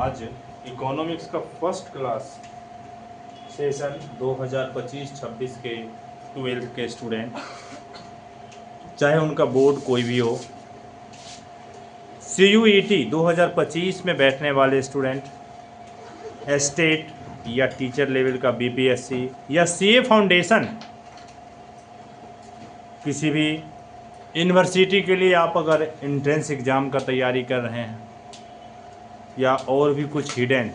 आज इकोनॉमिक्स का first class session 2025-26 के 12th के स्टूडेंट, चाहे उनका बोर्ड कोई भी हो, CUET 2025 में बैठने वाले स्टूडेंट, स्टेट या टीचर लेवल का BPSC या CA फाउंडेशन, किसी भी यूनिवर्सिटी के लिए आप अगर एंट्रेंस एग्ज़ाम का तैयारी कर रहे हैं या और भी कुछ हिडन,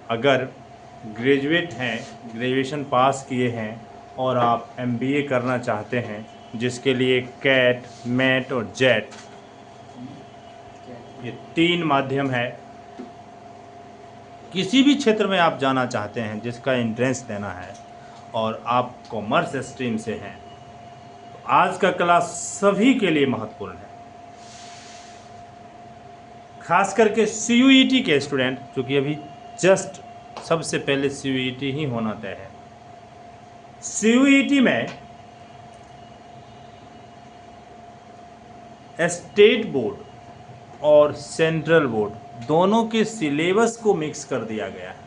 अगर ग्रेजुएट हैं, ग्रेजुएशन पास किए हैं और आप MBA करना चाहते हैं, जिसके लिए कैट, मैट और जेट ये 3 माध्यम है, किसी भी क्षेत्र में आप जाना चाहते हैं जिसका एंट्रेंस देना है और आप कॉमर्स स्ट्रीम से हैं, तो आज का क्लास सभी के लिए महत्वपूर्ण है। खास करके CUET के स्टूडेंट, क्योंकि अभी जस्ट सबसे पहले CUET ही होना तय है। CUET में स्टेट बोर्ड और सेंट्रल बोर्ड दोनों के सिलेबस को मिक्स कर दिया गया है।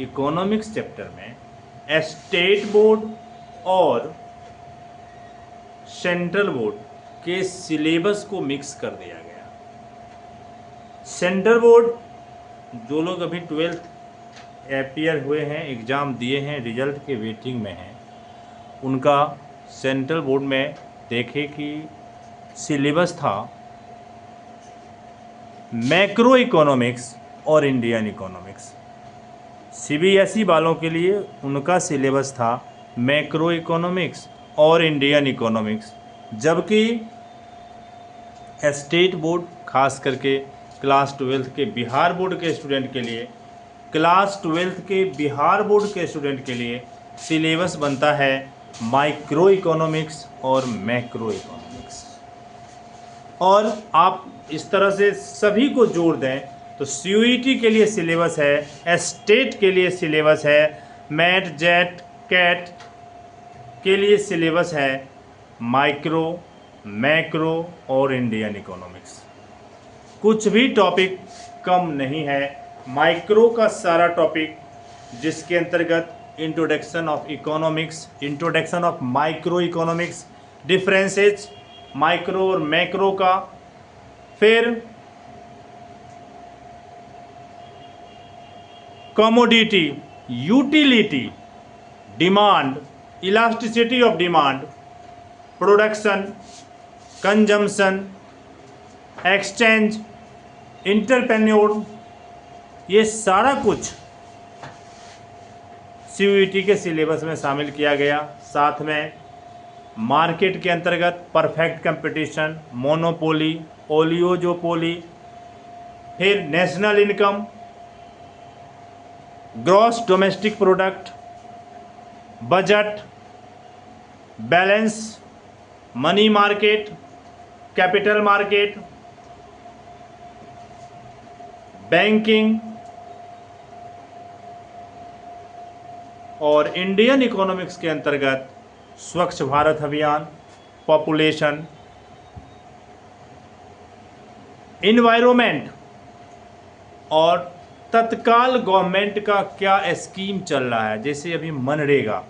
इकोनॉमिक्स चैप्टर में स्टेट बोर्ड और सेंट्रल बोर्ड के सिलेबस को मिक्स कर दिया गया। सेंट्रल बोर्ड, जो लोग अभी 12th अपीयर हुए हैं, एग्ज़ाम दिए हैं, रिजल्ट के वेटिंग में हैं, उनका सेंट्रल बोर्ड में देखे कि सिलेबस था मैक्रो इकोनॉमिक्स और इंडियन इकोनॉमिक्स। CBSE वालों के लिए उनका सिलेबस था मैक्रो इकोनॉमिक्स और इंडियन इकोनॉमिक्स, जबकि स्टेट बोर्ड, खास करके क्लास 12th के बिहार बोर्ड के स्टूडेंट के लिए, क्लास 12th के बिहार बोर्ड के स्टूडेंट के लिए सिलेबस बनता है माइक्रो इकोनॉमिक्स और मैक्रो इकोनॉमिक्स। और आप इस तरह से सभी को जोड़ दें तो CUET के लिए सिलेबस है, स्टेट के लिए सिलेबस है, मैट, जेट, कैट के लिए सिलेबस है माइक्रो, मैक्रो और इंडियन इकोनॉमिक्स। कुछ भी टॉपिक कम नहीं है। माइक्रो का सारा टॉपिक, जिसके अंतर्गत introduction of economics, introduction of micro economics, differences micro और मैक्रो का, फिर commodity, utility, demand, elasticity of demand, production, consumption, exchange, entrepreneur, ये सारा कुछ CUET के सिलेबस में शामिल किया गया। साथ में मार्केट के अंतर्गत परफेक्ट कंपटीशन, मोनोपोली, ओलियोजोपोली, फिर national income, gross domestic product, budget, balance, money market, capital market, banking और इंडियन इकोनॉमिक्स के अंतर्गत स्वच्छ भारत अभियान, पॉपुलेशन, इन्वायरमेंट और तत्काल गवर्नमेंट का क्या स्कीम चल रहा है। जैसे अभी मनरेगा,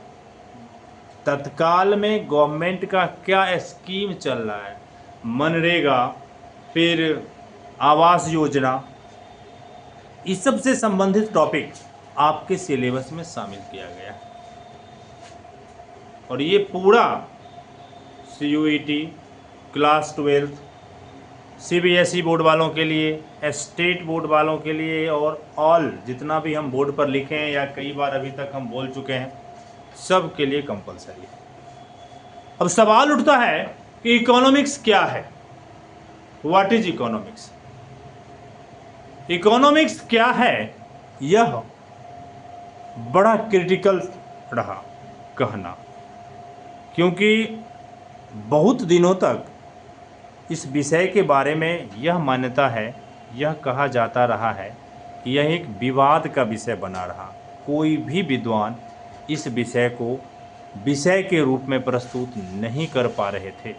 तत्काल में गवर्नमेंट का क्या स्कीम चल रहा है, मनरेगा, फिर आवास योजना, इस सब से संबंधित टॉपिक आपके सिलेबस में शामिल किया गया है। और ये पूरा CUET class 12th CBSE board वालों के लिए, स्टेट बोर्ड वालों के लिए और ऑल जितना भी हम बोर्ड पर लिखे हैं या कई बार अभी तक हम बोल चुके हैं, सब के लिए कंपलसरी है। अब सवाल उठता है कि इकोनॉमिक्स क्या है, व्हाट इज इकोनॉमिक्स। इकोनॉमिक्स क्या है, यह बड़ा क्रिटिकल रहा कहना, क्योंकि बहुत दिनों तक इस विषय के बारे में यह मान्यता है, यह कहा जाता रहा है कि यह एक विवाद का विषय बना रहा। कोई भी विद्वान इस विषय को विषय के रूप में प्रस्तुत नहीं कर पा रहे थे।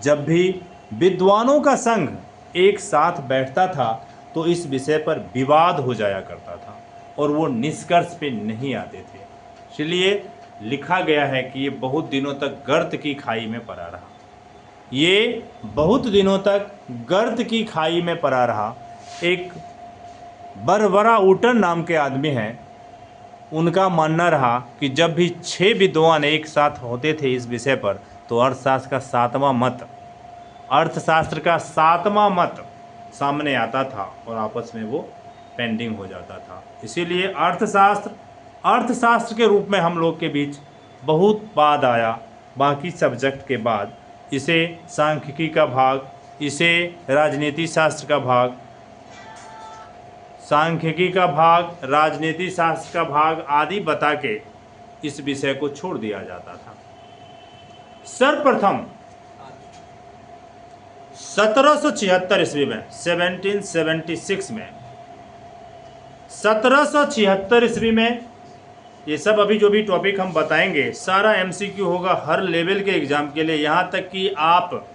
जब भी विद्वानों का संघ एक साथ बैठता था तो इस विषय पर विवाद हो जाया करता था और वो निष्कर्ष पे नहीं आते थे। इसलिए लिखा गया है कि ये बहुत दिनों तक गर्त की खाई में पड़ा रहा। ये बहुत दिनों तक गर्त की खाई में पड़ा रहा। एक बरबरा ऊटन नाम के आदमी हैं, उनका मानना रहा कि जब भी 6 विद्वान एक साथ होते थे इस विषय पर, तो अर्थशास्त्र का 7वां मत सामने आता था और आपस में वो पेंडिंग हो जाता था। इसीलिए अर्थशास्त्र के रूप में हम लोग के बीच बहुत बाद आया। बाकी सब्जेक्ट के बाद इसे सांख्यिकी का भाग, इसे राजनीति शास्त्र का भाग, सांख्यिकी का भाग, राजनीति शास्त्र का भाग आदि बता के इस विषय को छोड़ दिया जाता था। सर्वप्रथम 1776 ईस्वी में 1776 में 1776 ईस्वी में, ये सब अभी जो भी टॉपिक हम बताएंगे सारा एमसीक्यू होगा हर लेवल के एग्जाम के लिए। यहाँ तक कि आप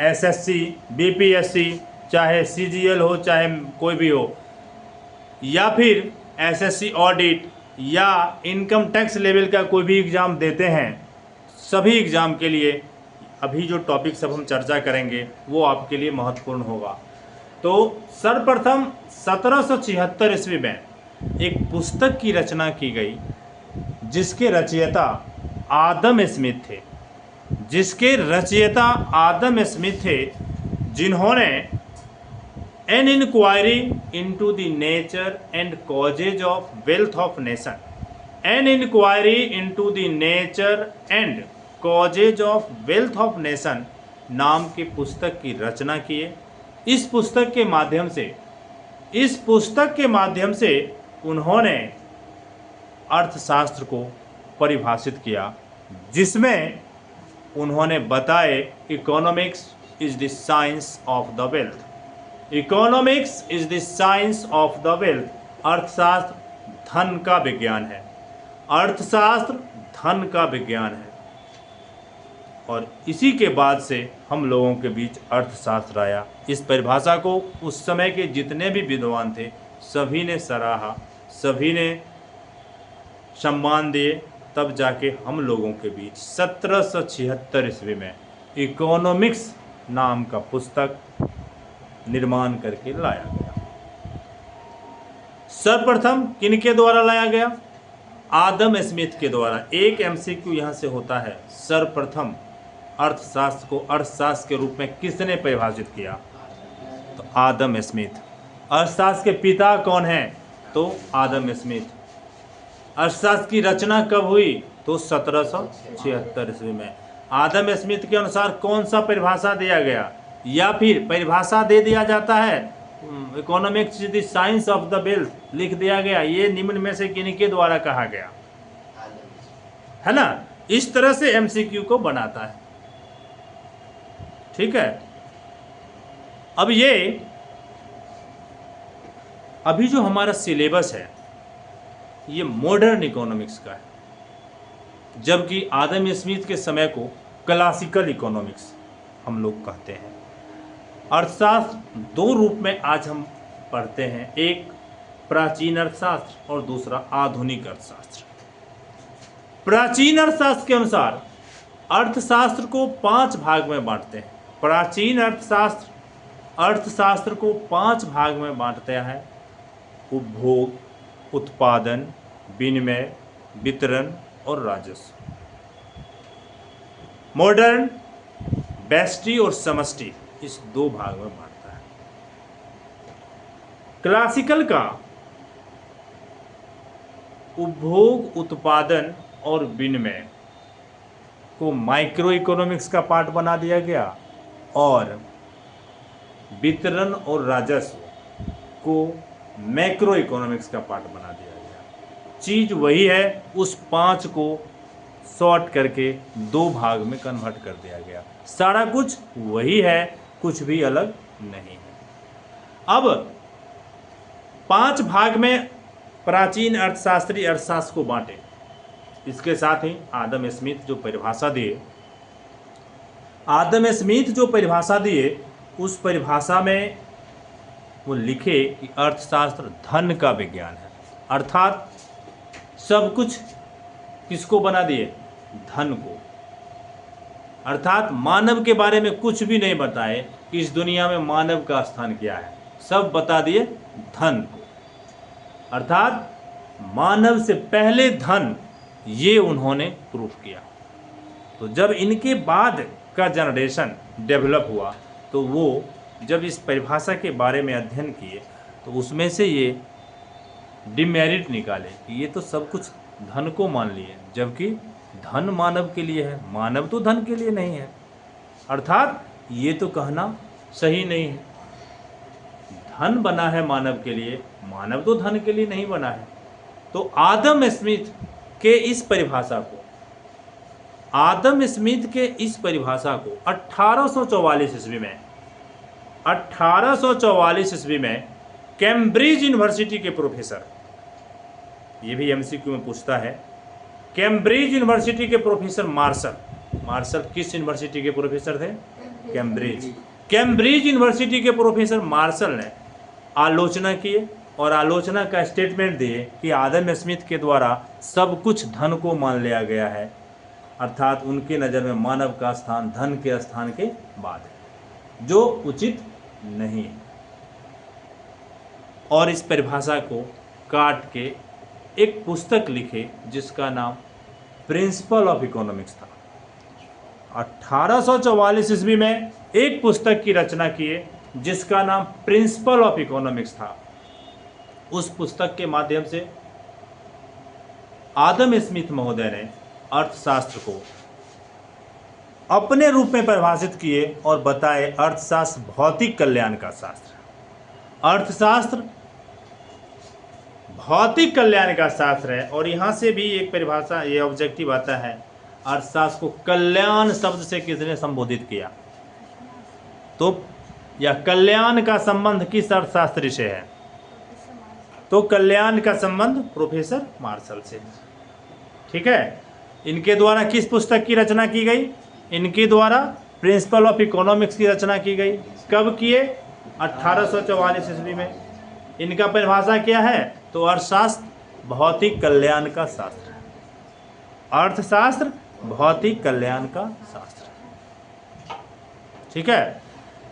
एसएससी, बीपीएससी, चाहे सीजीएल हो, चाहे कोई भी हो, या फिर एसएससी ऑडिट या इनकम टैक्स लेवल का कोई भी एग्ज़ाम देते हैं, सभी एग्ज़ाम के लिए अभी जो टॉपिक सब हम चर्चा करेंगे वो आपके लिए महत्वपूर्ण होगा। तो सर्वप्रथम 1776 ईस्वी में एक पुस्तक की रचना की गई जिसके रचयिता आदम स्मिथ थे, जिन्होंने an inquiry into the nature and causes of wealth of nation, an inquiry into the nature and causes of wealth of nation नाम की पुस्तक की रचना किए। इस पुस्तक के माध्यम से उन्होंने अर्थशास्त्र को परिभाषित किया, जिसमें उन्होंने बताए economics is the science of the wealth. Economics is the science of the wealth. अर्थशास्त्र धन का विज्ञान है। अर्थशास्त्र धन का विज्ञान है। और इसी के बाद से हम लोगों के बीच अर्थशास्त्र आया। इस परिभाषा को उस समय के जितने भी विद्वान थे सभी ने सराहा, सभी ने सम्मान दिए। तब जाके हम लोगों के बीच 1776 ईस्वी में इकोनॉमिक्स नाम का पुस्तक निर्माण करके लाया गया। सर्वप्रथम किनके द्वारा लाया गया? आदम स्मिथ के द्वारा। एक एमसीक्यू यहाँ से होता है, सर्वप्रथम अर्थशास्त्र को अर्थशास्त्र के रूप में किसने परिभाषित किया? तो आदम स्मिथ। अर्थशास्त्र के पिता कौन हैं? तो आदम स्मिथ। अर्थशास्त्र की रचना कब हुई? तो 1776 ईस्वी में। आदम स्मिथ के अनुसार कौन सा परिभाषा दिया गया? या फिर परिभाषा दे दिया जाता है economics is the science of the wealth लिख दिया गया, ये निम्न में से किनके द्वारा कहा गया है ना? इस तरह से एमसीक्यू को बनाता है। ठीक है। अब ये अभी जो हमारा सिलेबस है ये मॉडर्न इकोनॉमिक्स का है, जबकि आदम स्मिथ के समय को क्लासिकल इकोनॉमिक्स हम लोग कहते हैं। अर्थशास्त्र दो रूप में आज हम पढ़ते हैं, एक प्राचीन अर्थशास्त्र और दूसरा आधुनिक अर्थशास्त्र। प्राचीन अर्थशास्त्र के अनुसार अर्थशास्त्र को 5 भाग में बांटते हैं। प्राचीन अर्थशास्त्र को 5 भाग में बांटते हैं: उपभोग, उत्पादन, विनिमय, वितरण और राजस्व। मॉडर्न व्यष्टि और समष्टि इस 2 भाग में बांटता है। क्लासिकल का उपभोग, उत्पादन और विनिमय को माइक्रो इकोनॉमिक्स का पार्ट बना दिया गया और वितरण और राजस्व को मैक्रो इकोनॉमिक्स का पार्ट बना दिया गया। चीज़ वही है, उस 5 को शॉर्ट करके 2 भाग में कन्वर्ट कर दिया गया। सारा कुछ वही है, कुछ भी अलग नहीं है। अब 5 भाग में प्राचीन अर्थशास्त्री अर्थशास्त्र को बांटे। इसके साथ ही आदम स्मिथ जो परिभाषा दिए, उस परिभाषा में वो लिखे कि अर्थशास्त्र धन का विज्ञान है। अर्थात सब कुछ किसको बना दिए? धन को। अर्थात मानव के बारे में कुछ भी नहीं बताए कि इस दुनिया में मानव का स्थान क्या है, सब बता दिए धन को। अर्थात मानव से पहले धन, ये उन्होंने प्रूफ किया। तो जब इनके बाद का जनरेशन डेवलप हुआ तो वो जब इस परिभाषा के बारे में अध्ययन किए तो उसमें से ये डिमेरिट निकाले कि ये तो सब कुछ धन को मान लिए, जबकि धन मानव के लिए है, मानव तो धन के लिए नहीं है। अर्थात ये तो कहना सही नहीं है। धन बना है मानव के लिए, मानव तो धन के लिए नहीं बना है। तो आदम स्मिथ के इस परिभाषा को 1844 ईस्वी में कैम्ब्रिज यूनिवर्सिटी के प्रोफेसर, ये भी एमसीक्यू में पूछता है, कैम्ब्रिज यूनिवर्सिटी के प्रोफेसर मार्शल किस यूनिवर्सिटी के प्रोफेसर थे? कैम्ब्रिज यूनिवर्सिटी के प्रोफेसर मार्शल ने आलोचना किए और आलोचना का स्टेटमेंट दिए कि आदम स्मिथ के द्वारा सब कुछ धन को मान लिया गया है। अर्थात उनके नज़र में मानव का स्थान धन के स्थान के बाद है, जो उचित नहीं है। और इस परिभाषा को काट के एक पुस्तक लिखे जिसका नाम प्रिंसिपल ऑफ इकोनॉमिक्स था। 1844 ईस्वी में एक पुस्तक की रचना किए जिसका नाम प्रिंसिपल ऑफ इकोनॉमिक्स था। उस पुस्तक के माध्यम से आदम स्मिथ महोदय ने अर्थशास्त्र को अपने रूप में परिभाषित किए और बताए अर्थशास्त्र भौतिक कल्याण का शास्त्र। अर्थशास्त्र भौतिक कल्याण का शास्त्र है। और यहाँ से भी एक परिभाषा, ये ऑब्जेक्टिव आता है, अर्थशास्त्र को कल्याण शब्द से किसने संबोधित किया? तो या कल्याण का संबंध किस अर्थशास्त्री से है? तो कल्याण का संबंध प्रोफेसर मार्शल से। ठीक है, इनके द्वारा किस पुस्तक की रचना की गई? इनके द्वारा प्रिंसिपल ऑफ इकोनॉमिक्स की रचना की गई। कब किए? 1844 ईस्वी में। इनका परिभाषा क्या है? तो अर्थशास्त्र भौतिक कल्याण का शास्त्र है। अर्थशास्त्र भौतिक कल्याण का शास्त्र। ठीक है,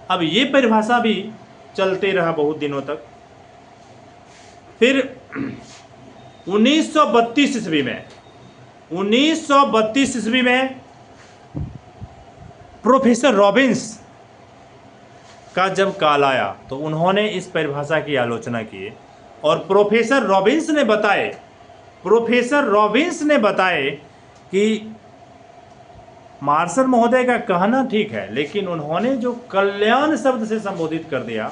अब ये परिभाषा भी चलते रहा बहुत दिनों तक। फिर 1932 ईस्वी में प्रोफेसर रॉबिन्स का जब काल आया तो उन्होंने इस परिभाषा की आलोचना की और प्रोफेसर रॉबिन्स ने बताए कि मार्शल महोदय का कहना ठीक है, लेकिन उन्होंने जो कल्याण शब्द से संबोधित कर दिया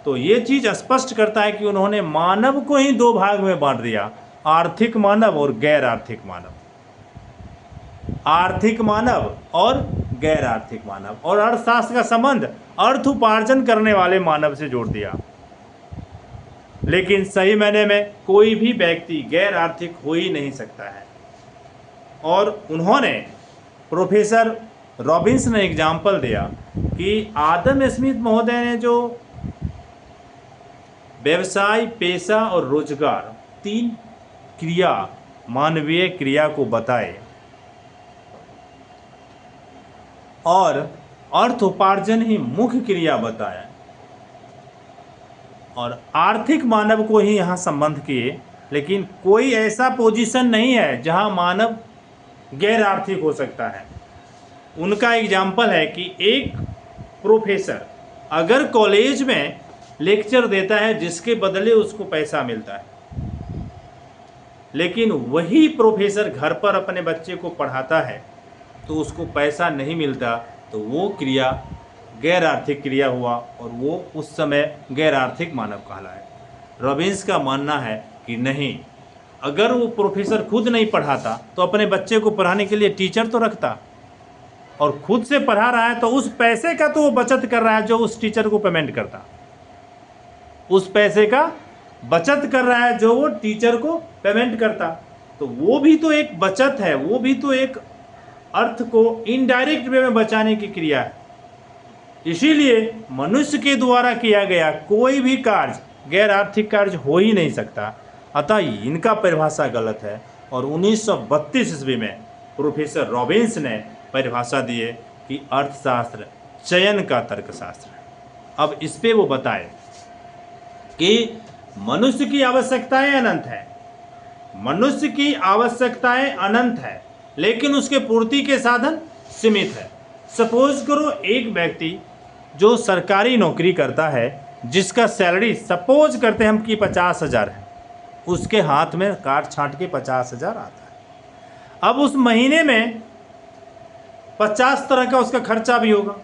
तो ये चीज़ स्पष्ट करता है कि उन्होंने मानव को ही दो भाग में बांट दिया, आर्थिक मानव और गैर आर्थिक मानव। आर्थिक मानव और गैर आर्थिक मानव, और अर्थशास्त्र का संबंध अर्थ उपार्जन करने वाले मानव से जोड़ दिया। लेकिन सही मायने में कोई भी व्यक्ति गैर आर्थिक हो ही नहीं सकता है। और उन्होंने प्रोफेसर रॉबिन्स ने एग्जाम्पल दिया कि आदम स्मिथ महोदय ने जो व्यवसाय, पेशा और रोजगार, तीन क्रिया, मानवीय क्रिया को बताए और अर्थ उपार्जन ही मुख्य क्रिया बताया और आर्थिक मानव को ही यहाँ संबंध किए। लेकिन कोई ऐसा पोजीशन नहीं है जहाँ मानव गैर आर्थिक हो सकता है। उनका एग्जाम्पल है कि एक प्रोफेसर अगर कॉलेज में लेक्चर देता है जिसके बदले उसको पैसा मिलता है, लेकिन वही प्रोफेसर घर पर अपने बच्चे को पढ़ाता है तो उसको पैसा नहीं मिलता, तो वो क्रिया गैर आर्थिक क्रिया हुआ और वो उस समय गैर आर्थिक मानव कहलाए। रॉबिन्स का मानना है कि नहीं, अगर वो प्रोफेसर खुद नहीं पढ़ाता तो अपने बच्चे को पढ़ाने के लिए टीचर तो रखता, और खुद से पढ़ा रहा है तो उस पैसे का तो वो बचत कर रहा है जो उस टीचर को पेमेंट करता, उस पैसे का बचत कर रहा है जो वो टीचर को पेमेंट करता। तो वो भी तो एक बचत है, वो भी तो एक अर्थ को इनडायरेक्ट वे में बचाने की क्रिया है। इसीलिए मनुष्य के द्वारा किया गया कोई भी कार्य गैर आर्थिक कार्य हो ही नहीं सकता। अतः इनका परिभाषा गलत है। और 1932 ईस्वी में प्रोफेसर रॉबिन्स ने परिभाषा दी है कि अर्थशास्त्र चयन का तर्कशास्त्र है। अब इस पे वो बताए कि मनुष्य की आवश्यकताएं अनंत है, मनुष्य की आवश्यकताएं अनंत है, लेकिन उसके पूर्ति के साधन सीमित है। सपोज करो एक व्यक्ति जो सरकारी नौकरी करता है, जिसका सैलरी सपोज करते हैं हम कि 50,000 है, उसके हाथ में काट छांट के 50,000 आता है। अब उस महीने में 50 तरह का उसका खर्चा भी होगा,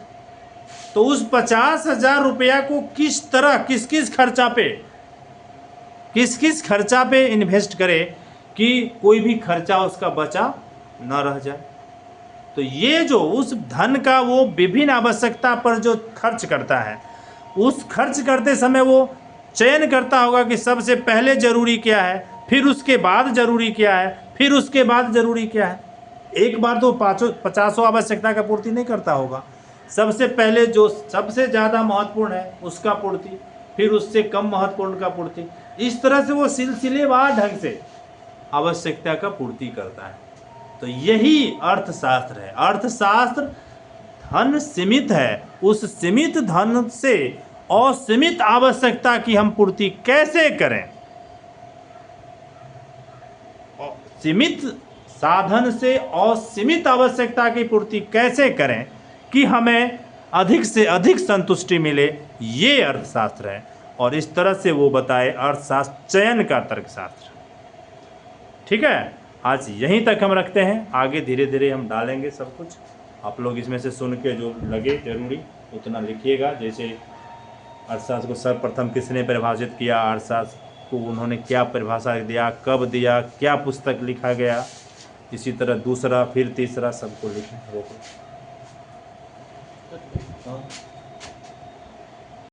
तो उस 50,000 रुपया को किस तरह किस किस खर्चा पे इन्वेस्ट करे कि कोई भी खर्चा उसका बचा न रह जाए। तो ये जो उस धन का वो विभिन्न आवश्यकता पर जो खर्च करता है, उस खर्च करते समय वो चयन करता होगा कि सबसे पहले जरूरी क्या है, फिर उसके बाद जरूरी क्या है, फिर उसके बाद जरूरी क्या है। एक बार तो 50 आवश्यकता का पूर्ति नहीं करता होगा। सबसे पहले जो सबसे ज़्यादा महत्वपूर्ण है उसका पूर्ति, फिर उससे कम महत्वपूर्ण का पूर्ति। इस तरह से वो सिलसिलेवार ढंग से आवश्यकता का पूर्ति करता है। तो यही अर्थशास्त्र है। अर्थशास्त्र धन सीमित है, उस सीमित धन से असीमित आवश्यकता की हम पूर्ति कैसे करें, सीमित साधन से असीमित आवश्यकता की पूर्ति कैसे करें कि हमें अधिक से अधिक संतुष्टि मिले, ये अर्थशास्त्र है। और इस तरह से वो बताए अर्थशास्त्र चयन का तर्कशास्त्र। ठीक है, आज यहीं तक हम रखते हैं, आगे धीरे धीरे हम डालेंगे सब कुछ। आप लोग इसमें से सुन के जो लगे जरूरी उतना लिखिएगा। जैसे अर्थशास्त्र को सर्वप्रथम किसने परिभाषित किया, अर्थशास्त्र को उन्होंने क्या परिभाषा दिया, कब दिया, क्या पुस्तक लिखा गया, इसी तरह दूसरा फिर तीसरा सबको लिखें।